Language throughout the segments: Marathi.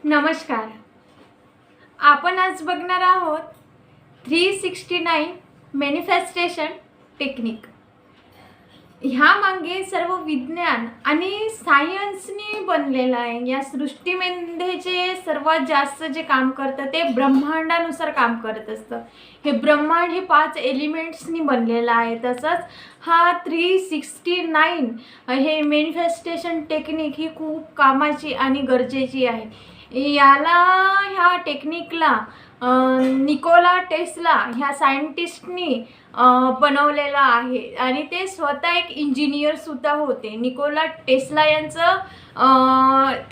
नमस्कार. आपण आज बघणार आहोत 369 मॅनिफेस्टेशन टेक्निक. ह्या मागे सर्व विज्ञान आणि सायन्सनी बनलेलं आहे. या सृष्टीमध्ये जे सर्वात जास्त जे काम करतं ते ब्रह्मांडानुसार काम करत असतं. हे ब्रह्मांड हे 5 एलिमेंट्सनी बनलेलं आहे. तसंच हा 369 हे मॅनिफेस्टेशन टेक्निक ही खूप कामाची आणि गरजेची आहे. ह्या टेक्निकला निकोला टेस्ला ह्या सायंटिस्टनी बनवलेला आहे आणि ते स्वतः एक इंजिनियर सुद्धा होते. निकोला टेस्ला यांचं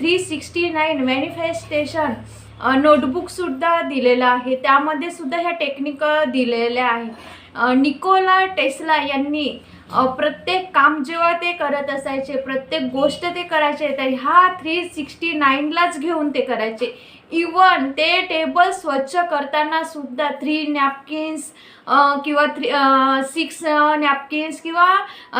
369 मॅनिफेस्टेशन नोटबुकसुद्धा दिलेलं आहे. त्यामध्ये सुद्धा ह्या टेक्निक दिलेल्या आहे. निकोला टेस्ला यांनी प्रत्येक काम जेव्हा ते करत असायचे, प्रत्येक गोष्ट ते करायचे, तर ह्या 369लाच घेऊन ते करायचे. इवन ते टेबल स्वच्छ करताना सुद्धा 3 नॅपकिन्स किंवा 6 नॅपकिन्स किंवा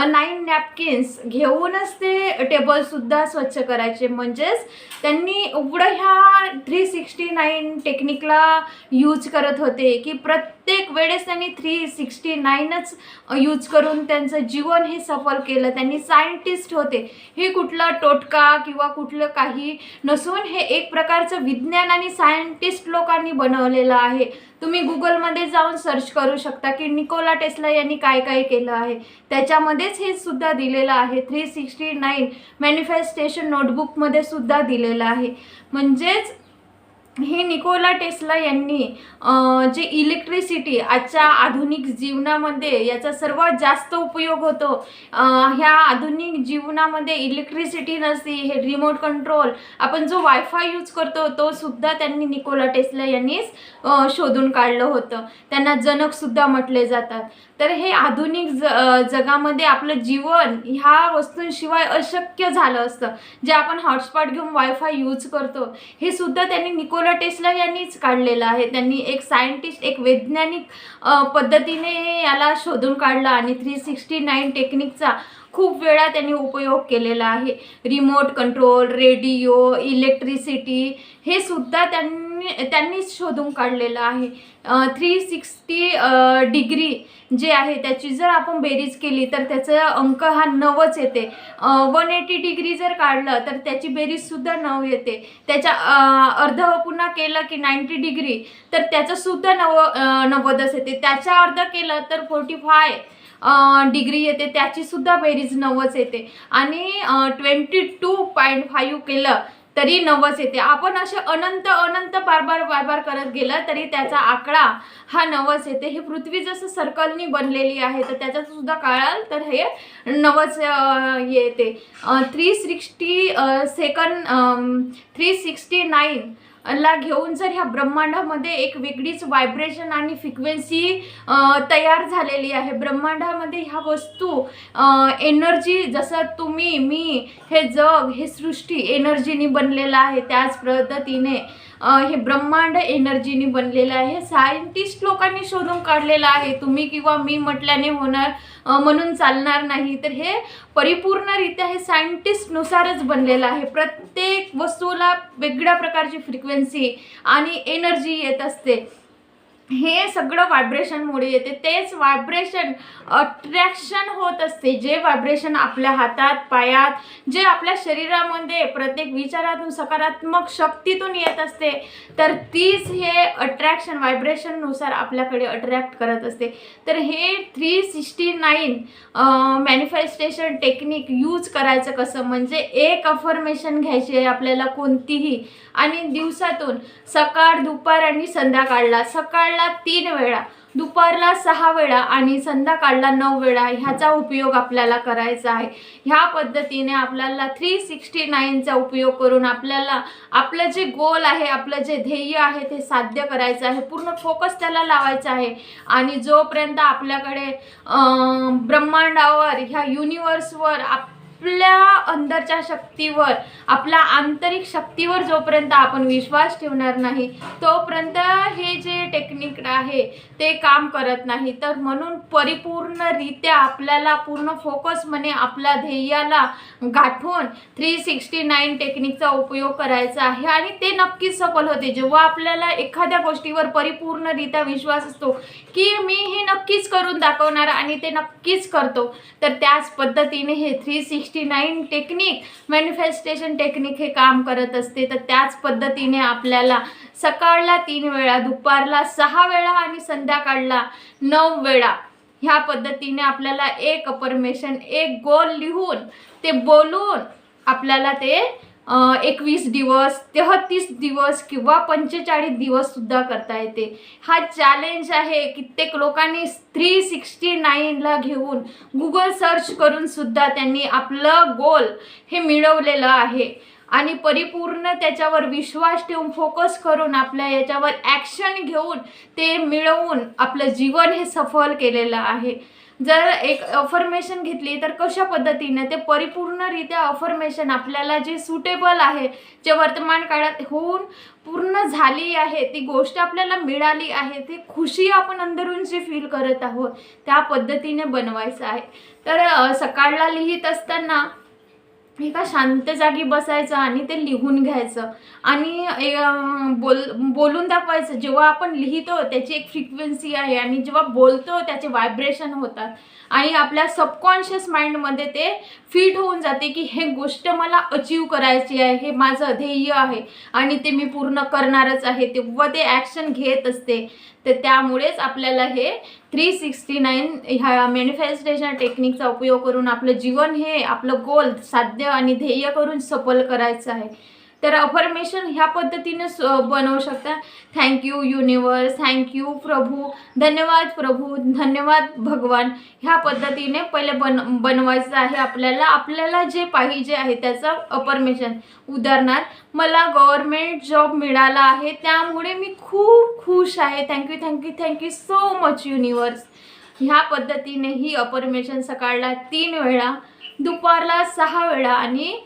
9 नॅपकिन्स घेऊनच ते टेबलसुद्धा स्वच्छ करायचे. म्हणजेच त्यांनी एवढं ह्या 369 टेक्निकला यूज करत होते की प्रत्येक वेळेस त्यांनी 369च यूज करून त्यांचं जीवन हे सफल केलं. त्यांनी सायंटिस्ट होते. हे कुठला टोटका किंवा कुठलं काही नसून हे एक प्रकारचं विज्ञान आणि सायंटिस्ट लोकांनी बनवलेलं आहे. तुम्ही गुगलमध्ये जाऊन सर्च करू शकता की निकोला टेस्ला यांनी काय काय केलं आहे. त्याच्यामध्येच हे सुद्धा दिलेलं आहे. 369 मॅनिफेस्टेशन नोटबुकमध्ये सुद्धा दिलेलं आहे. म्हणजेच हे निकोला टेस्ला यांनी जे इलेक्ट्रिसिटी आजच्या आधुनिक जीवनामध्ये याचा सर्वात जास्त उपयोग होतो. ह्या आधुनिक जीवनामध्ये इलेक्ट्रिसिटी नसते. हे रिमोट कंट्रोल आपण जो वायफाय यूज करतो तो सुद्धा त्यांनी निकोला टेस्ला यांनीच शोधून काढलं होतं. त्यांना जनकसुद्धा म्हटले जातात. तर हे आधुनिक जगामध्ये आपलं जीवन ह्या वस्तूंशिवाय अशक्य झालं असतं. जे आपण हॉटस्पॉट घेऊन वायफाय यूज करतो हे सुद्धा त्यांनी निकोला टेस्ला यांनीच काढलेलं आहे. त्यांनी एक सायंटिस्ट, एक वैज्ञानिक पद्धतीने याला शोधून काढला आणि 369 टेक्निकचा खूप वेळा त्यांनी उपयोग केलेला आहे. रिमोट कंट्रोल, रेडिओ, इलेक्ट्रिसिटी हे सुद्धा त्यांनीच शोधून काढलेलं आहे. 360 डिग्री जे आहे त्याची जर आपण बेरीज केली तर त्याचा अंक हा 9च येते. 180 डिग्री जर काढलं तर त्याची बेरीजसुद्धा 9 येते. त्याच्या अर्ध पुन्हा केलं की 90 डिग्री तर त्याचंसुद्धा 90च येते. त्याच्या अर्ध केलं तर 45 डिग्री येते. त्याचीसुद्धा बेरीज 9च येते. आणि 22.5 केलं तरी 9च येते. आपण असे अनंत बार करत गेलं तरी त्याचा आकडा हा 9च येते. हे पृथ्वी जसं सर्कलनी बनलेली आहे तर त्याचा सुद्धा काढाल तर हे 9च येते. 369 ला घेऊन जर ह्या ब्रह्मांडामध्ये एक वेगळीच व्हायब्रेशन आणि फ्रिक्वेन्सी तयार झालेली आहे. ब्रह्मांडामध्ये ह्या वस्तू एनर्जी, जसं तुम्ही, मी, हे जग, हे सृष्टी एनर्जीनी बनलेलं आहे त्याच पद्धतीने हे ब्रह्मांड एनर्जीनी बनलेलं आहे. सायंटिस्ट लोकांनी शोधून काढलेलं आहे. तुम्ही किंवा मी म्हटल्याने होणार म्हणून चालणार नाही. तर हे परिपूर्णरित्या हे सायंटिस्टनुसारच बनलेलं आहे. प्रत्येक वस्तूला वेगळ्या प्रकारची फ्रिक्वेन्सी आणि एनर्जी येत असते. हे सगळं व्हायब्रेशनमुळे येते. तेच व्हायब्रेशन अट्रॅक्शन होत असते. जे व्हायब्रेशन आपल्या हातात, पायात, जे आपल्या शरीरामध्ये प्रत्येक विचारातून, सकारात्मक शक्तीतून येत असते तर तीच हे अट्रॅक्शन व्हायब्रेशननुसार आपल्याकडे अट्रॅक्ट करत असते. तर हे 369 मॅनिफेस्टेशन टेक्निक यूज करायचं कसं, म्हणजे एक अफर्मेशन घ्यायची आहे आपल्याला कोणतीही आणि दिवसातून सकाळ, दुपार आणि संध्याकाळला. सकाळला 3 वेळा, दुपारला 6 वेळा आणि संध्याकाळला 9 वेळा ह्याचा उपयोग आपल्याला करायचा आहे. ह्या पद्धतीने आपल्याला 369चा उपयोग करून आपल्याला आपलं जे गोल आहे, आपलं जे ध्येय आहे ते साध्य करायचं आहे. पूर्ण फोकस त्याला लावायचा आहे. आणि जोपर्यंत आपल्याकडे ब्रह्मांडावर, ह्या युनिवर्सवर आपल्या अंदरच्या शक्तीवर, आपल्या आंतरिक शक्तीवर जोपर्यंत आपण विश्वास ठेवणार नाही तोपर्यंत हे जे टेक्निक आहे ते काम करत नाही. तर म्हणून परिपूर्णरित्या आपल्याला पूर्ण फोकस म्हणे आपल्या ध्येयाला गाठून 369 टेक्निकचा उपयोग करायचा आहे आणि ते नक्कीच सफल होते. जेव्हा आपल्याला एखाद्या गोष्टीवर परिपूर्णरित्या विश्वास असतो की मी हे नक्कीच करून दाखवणार आणि ते नक्कीच करतो, तर त्याच पद्धतीने हे 369 टेक्निक, मॅनिफेस्टेशन टेक्निक हे काम करत असते. तर त्याच पद्धतीने आपल्याला सकाळला 3 वेळा, दुपारला 6 वेळा आणि संध्याकाळला 9 वेळा ह्या पद्धतीने आपल्याला एक अफर्मेशन, एक गोल लिहून ते बोलून आपल्याला ते 21 दिवस, 33 दिवस किंवा 45 दिवस सुद्धा करता येते. हा चॅलेंज आहे. कित्येक लोकांनी 369ला घेऊन गुगल सर्च करून सुद्धा त्यांनी आपलं गोल हे मिळवलेलं आहे आणि परिपूर्ण त्याच्यावर विश्वास ठेवून फोकस करून आपल्या याच्यावर ॲक्शन घेऊन ते मिळवून आपलं जीवन हे सफल केलेलं आहे. जर एक अफर्मेशन घेतली तर कशा पद्धतीने ते परिपूर्णरित्या अफर्मेशन आपल्याला जे सुटेबल आहे, जे वर्तमान काळात होऊन पूर्ण झाली आहे, ती गोष्ट आपल्याला मिळाली आहे, ती खुशी आपण अंदरून जी फील करत आहोत त्या पद्धतीने बनवायचं आहे. तर सकाळला लिहित असताना एका शांत जागी बसायचं आणि ते लिहून घ्यायचं आणि बोलून दाखवायचं. जेव्हा आपण लिहितो त्याची एक फ्रिक्वेन्सी आहे आणि जेव्हा बोलतो त्याचे व्हायब्रेशन होतात आणि आपल्या सबकॉन्शियस माइंडमध्ये ते फिट होऊन जाते की हे गोष्ट मला अचीव करायची आहे, हे माझं ध्येय आहे आणि ते मी पूर्ण करणारच आहे. तेव्हा ते ॲक्शन घेत असते. तर त्यामुळेच आपल्याला हे 369 ह्या मॅनिफेस्टेशन टेक्निकचा उपयोग करून आपलं जीवन हे आपलं गोल साध्य आणि ध्येय करून सफल करायचं आहे. तर अफर्मेशन ह्या पद्धतीने बनवू शकता. थँक्यू युनिवर्स, थँक्यू प्रभू, धन्यवाद प्रभू, धन्यवाद भगवान. ह्या पद्धतीने पहिले बनवायचं आहे आपल्याला जे पाहिजे आहे त्याचं अफर्मेशन. उदाहरणार्थ मला गव्हर्मेंट जॉब मिळाला आहे त्यामुळे मी खूप खुश आहे. Thank you thank you thank you so much universe. ह्या पद्धतीने ही अफर्मेशन सकाळला 3 वेळा, दुपारला 6 वेळा आणि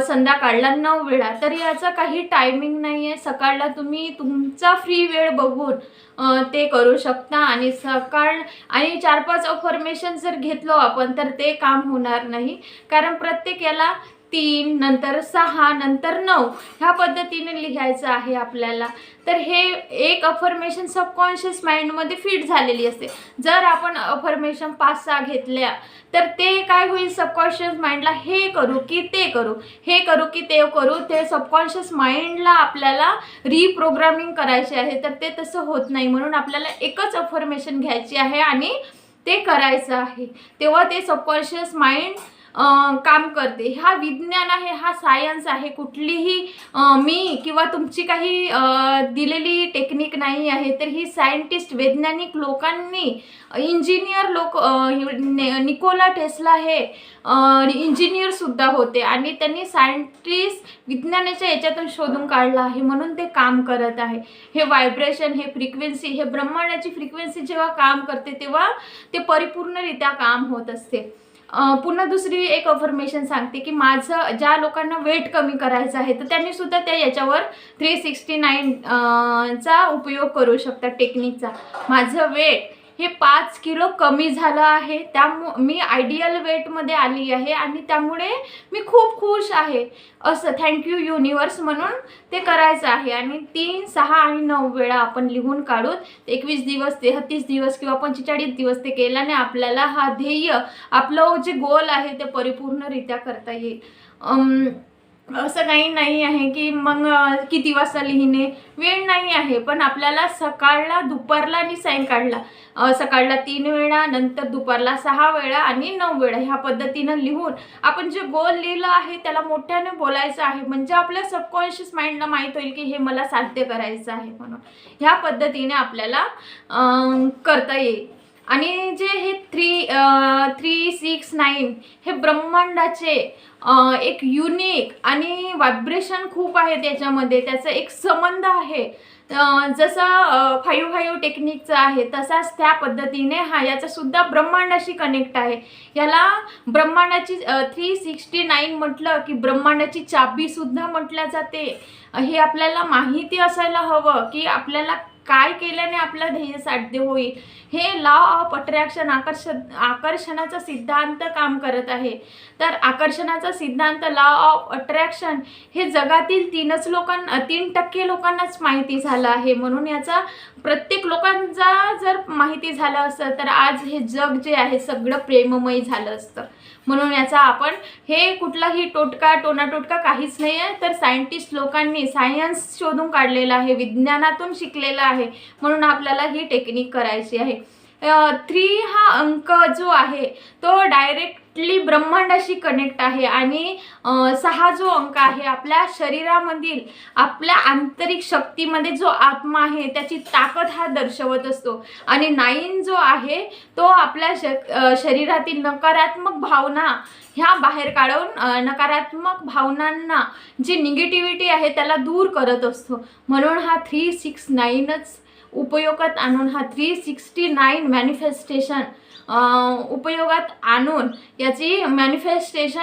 संध्याकाळला 9 वेळा. तर याचं काही टायमिंग नाही आहे. सकाळला तुम्ही तुमचा फ्री वेळ बघून ते करू शकता आणि सकाळ आणि 4-5 अफर्मेशन जर घेतलो आपण तर ते काम होणार नाही, कारण प्रत्येक याला 3 नंतर 6 नंतर 9 ह्या पद्धतीने लिहायचं आहे आपल्याला. तर हे एक अफर्मेशन सबकॉन्शियस माइंडमध्ये फिट झालेली असते. जर आपण अफर्मेशन 5-6 घेतल्या तर ते काय होईल, सबकॉन्शियस माइंडला हे करू की ते करू, हे करू की ते करू, ते सबकॉन्शियस माइंडला आपल्याला रिप्रोग्रामिंग करायचे आहे. तर ते तसं होत नाही. म्हणून आपल्याला एकच अफर्मेशन घ्यायची आहे आणि ते करायचं आहे. तेव्हा ते सबकॉन्शियस माइंड काम करते. हा विज्ञान आहे, हा सायन्स आहे. कुठलीही मी किंवा तुमची काही दिलेली टेक्निक नाही आहे. तर ही सायंटिस्ट, वैज्ञानिक लोकांनी, इंजिनियर लोक, निकोला टेस्ला हे इंजिनियर सुद्धा होते आणि त्यांनी सायंटिस्ट विज्ञानाच्या याच्यातून शोधून काढलं आहे. म्हणून ते काम करत आहे. हे व्हायब्रेशन, हे फ्रिक्वेन्सी, हे ब्रह्मांडाची फ्रिक्वेन्सी जेव्हा काम करते तेव्हा ते परिपूर्णरित्या काम होत असते. पुन्हा दुसरी एक अफर्मेशन सांगते की माझं ज्या लोकांना वेट कमी करायचं आहे तर त्यांनी सुद्धा त्या याच्यावर 369 चा उपयोग करू शकतात टेक्निकचा. माझं वेट हे 5 किलो कमी झालं आहे, मी आयडियल वेटमध्ये आली आहे आणि त्यामुळे मी खूप खुश आहे. असं थँक्यू युनिवर्स म्हणून ते करायचं आहे आणि 3, 6 आणि 9 वेळा आपण लिहून काढून 21 दिवस, 33 दिवस किंवा 45 दिवस ते केल्याने आपल्याला हा ध्येय, आपलं जे गोल आहे ते परिपूर्णरित्या करता येईल. असं काही नाही आहे की मग किती वाजता लिहिणे, वेळ नाही आहे. पण आपल्याला सकाळला, दुपारला आणि सायंकाळला, सकाळला 3 वेळा, नंतर दुपारला 6 वेळा आणि 9 वेळा ह्या पद्धतीनं लिहून आपण जे गोल लिहिलं आहे त्याला मोठ्याने बोलायचं आहे. म्हणजे आपल्या सबकॉन्शियस माइंडला माहीत होईल की हे मला साध्य करायचं आहे. म्हणून ह्या पद्धतीने आपल्याला करता येईल. आणि जे हे 369 हे ब्रह्मांडाचे एक युनिक आणि व्हायब्रेशन खूप आहे त्याच्यामध्ये, त्याचा एक संबंध आहे. जसं 5-5 टेक्निकचं आहे तसाच त्या पद्धतीने याचासुद्धा ब्रह्मांडाशी कनेक्ट आहे. याला ब्रह्मांडाची 369 म्हटलं की ब्रह्मांडाची चाबीसुद्धा म्हटल्या जाते. हे आपल्याला माहिती असायला हवं की आपल्याला काय केल्याने आपलं ध्येय साध्य होईल. हे लॉ ऑफ अट्रॅक्शन आकर्षणाचा सिद्धांत काम करत आहे. तर आकर्षणाचा सिद्धांत लॉ ऑफ अट्रॅक्शन हे जगातील 3% लोकांनाच माहिती झालं आहे. म्हणून याचा प्रत्येक लोकांचा जर माहिती झालं असतं तर आज हे जग जे आहे सगळं प्रेममय झालं असतं. म्हणून याचा आपण हे कुठलाही टोनाटोटका काहीच नाही आहे, तर सायंटिस्ट लोकांनी सायन्स शोधून काढलेलं आहे, विज्ञानातून शिकलेलं आहे. म्हणून आपल्याला ही टेक्निक करायची आहे. 3 हा अंक जो आहे तो डायरेक्टली ब्रह्मांडाशी कनेक्ट आहे आणि 6 जो अंक आहे आपल्या शरीरामधील आपल्या आंतरिक शक्तीमध्ये जो आत्मा आहे त्याची ताकद हा दर्शवत असतो. आणि 9 जो आहे तो आपल्या शरीरातील नकारात्मक भावना ह्या बाहेर काढून नकारात्मक भावनांना जी निगेटिव्हिटी आहे त्याला दूर करत असतो. म्हणून हा 369च उपयोगात आणून हा 369 मॅनिफेस्टेशन उपयोगात आणून याची मॅनिफेस्टेशन